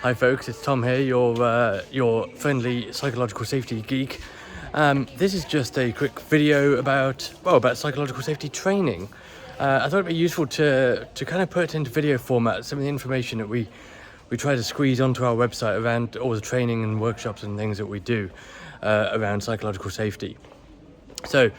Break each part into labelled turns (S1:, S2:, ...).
S1: Hi folks, it's Tom here, your friendly psychological safety geek. This is just a quick video about psychological safety training. I thought it'd be useful to kind of put it into video format, some of the information that we try to squeeze onto our website around all the training and workshops and things that we do around psychological safety. So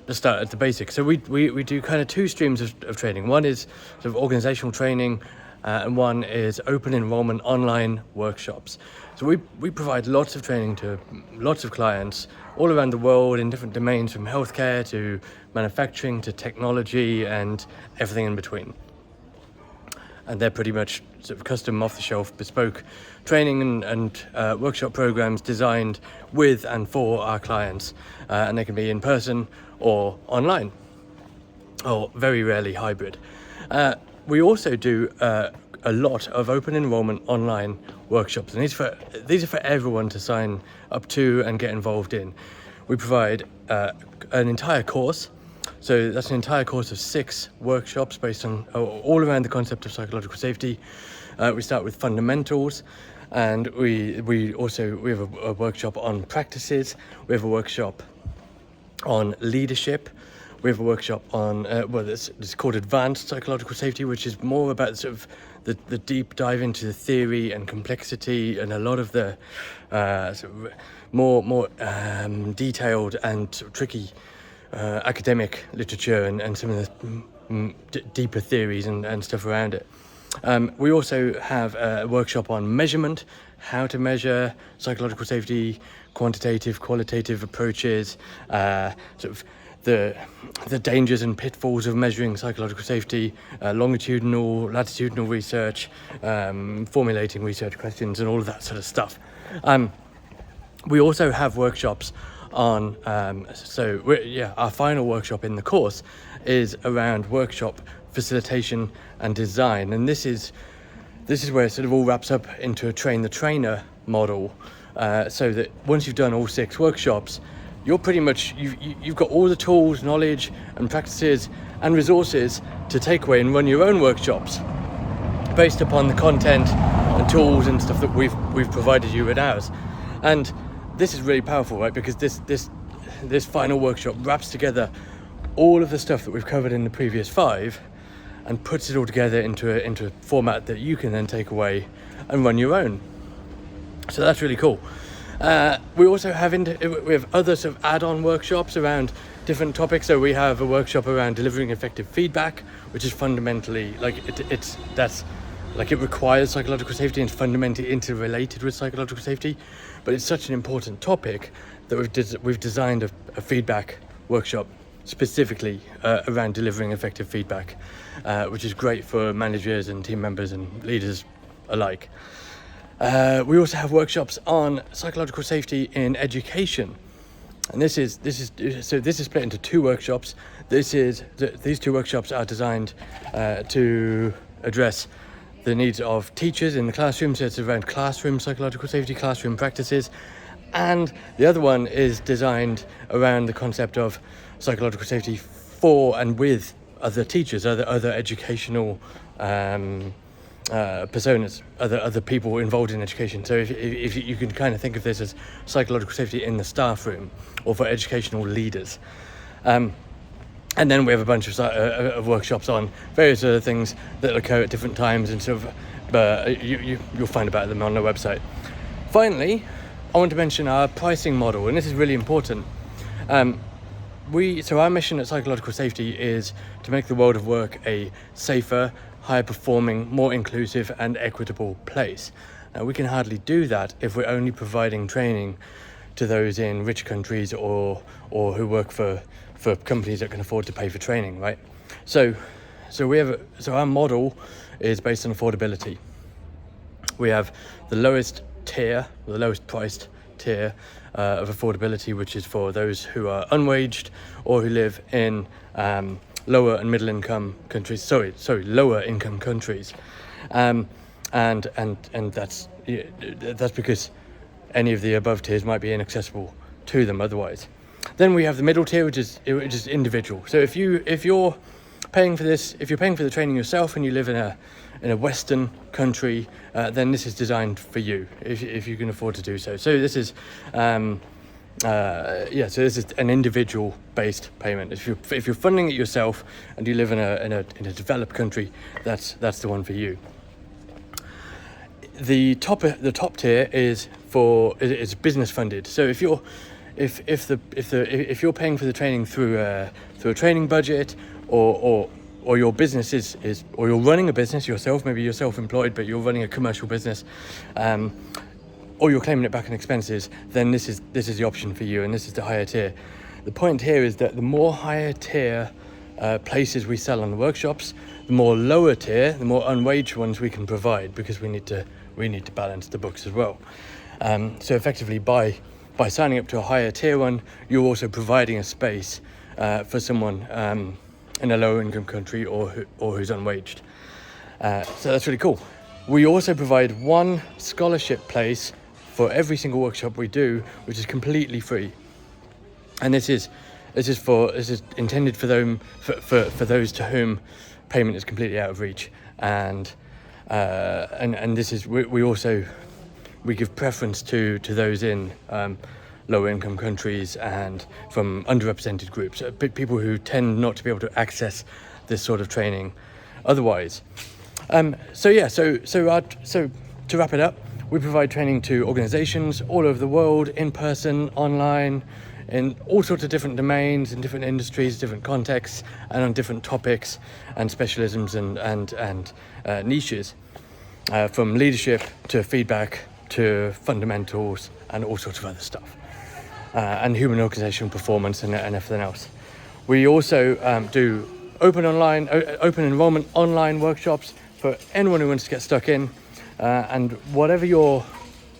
S1: let's start at the basics. So we do kind of two streams of training. One is sort of organizational training, and one is open enrollment online workshops. So we provide lots of training to lots of clients all around the world in different domains, from healthcare to manufacturing to technology and everything in between. And they're pretty much sort of custom, off-the-shelf, bespoke training and workshop programs designed with and for our clients. And they can be in person or online, or very rarely hybrid. We also do a lot of open enrollment online workshops, and these are for everyone to sign up to and get involved in. We provide an entire course. So that's an entire course of 6 workshops based on all around the concept of psychological safety. We start with fundamentals, and we have a workshop on practices. We have a workshop on leadership. We have a workshop on it's called advanced psychological safety, which is more about sort of the deep dive into the theory and complexity and a lot of the sort of more detailed and sort of tricky academic literature and some of the deeper theories and stuff around it. We also have a workshop on measurement, how to measure psychological safety, quantitative, qualitative approaches, sort of the dangers and pitfalls of measuring psychological safety, longitudinal, latitudinal research, formulating research questions and all of that sort of stuff. We also have workshops on, our final workshop in the course is around workshop facilitation and design. And this is where it sort of all wraps up into a train the trainer model, so that once you've done all 6 workshops, you're pretty much, you've got all the tools, knowledge and practices and resources to take away and run your own workshops based upon the content and tools and stuff that we've provided you with ours. And this is really powerful, right? Because this final workshop wraps together all of the stuff that we've covered in the previous 5 and puts it all together into a format that you can then take away and run your own. So that's really cool. We also have other sort of add-on workshops around different topics. So we have a workshop around delivering effective feedback, which is fundamentally it requires psychological safety and is fundamentally interrelated with psychological safety. But it's such an important topic that we've designed a feedback workshop specifically around delivering effective feedback, which is great for managers and team members and leaders alike. We also have workshops on psychological safety in education, and this is split into 2 workshops. These 2 workshops are designed to address the needs of teachers in the classroom, so it's around classroom psychological safety, classroom practices, and the other one is designed around the concept of psychological safety for and with other teachers, other educational personas, other people involved in education. So if you can kind of think of this as psychological safety in the staff room or for educational leaders. And then we have a bunch of workshops on various other things that occur at different times and sort of, but you'll find about them on the website. Finally, I want to mention our pricing model, and this is really important. So our mission at Psychological Safety is to make the world of work a safer, higher performing, more inclusive and equitable place. Now, we can hardly do that if we're only providing training to those in rich countries or who work for companies that can afford to pay for training, right? So our model is based on affordability. We have the lowest priced tier of affordability, which is for those who are unwaged or who live in lower and middle income countries. Lower income countries, and that's because any of the above tiers might be inaccessible to them otherwise. Then we have the middle tier, which is individual. So if you're paying for this, if you're paying for the training yourself and you live in a Western country, then this is designed for you if you can afford to do so. So this is so this is an individual-based payment. If you're funding it yourself and you live in a developed country, that's the one for you. The top tier is business funded. So if you're paying for the training through a training budget, or your business is or you're running a business yourself, maybe you're self-employed but you're running a commercial business, or you're claiming it back in expenses, then this is the option for you, and this is the higher tier. The point here is that the more higher tier places we sell on the workshops, the more lower tier, the more unwaged ones we can provide, because we need to balance the books as well. So effectively, by signing up to a higher tier one, you're also providing a space for someone in a lower income country or who's unwaged. So that's really cool. We also provide one scholarship place for every single workshop we do, which is completely free. And this is intended for those to whom payment is completely out of reach. And this is we give preference to those in lower income countries and from underrepresented groups, people who tend not to be able to access this sort of training otherwise. So to wrap it up, we provide training to organizations all over the world, in person, online, in all sorts of different domains, in different industries, different contexts, and on different topics and specialisms and niches, from leadership to feedback to fundamentals and all sorts of other stuff, and human organizational performance and everything else. We also do open enrollment online workshops for anyone who wants to get stuck in, and whatever your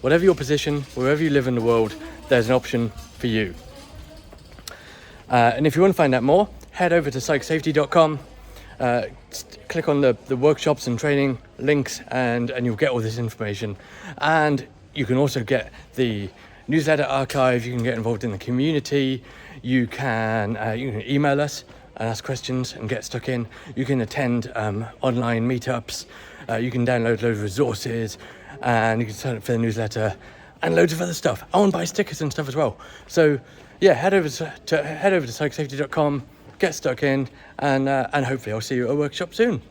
S1: position, wherever you live in the world, there's an option for you. And if you want to find out more, head over to psychsafety.com, click on the workshops and training links, and you'll get all this information. And you can also get the newsletter archive, you can get involved in the community, you can email us and ask questions and get stuck in. You can attend online meetups, you can download loads of resources, and you can sign up for the newsletter and loads of other stuff. Oh, and buy stickers and stuff as well. So yeah, head over to psychsafety.com, get stuck in, and hopefully I'll see you at a workshop soon.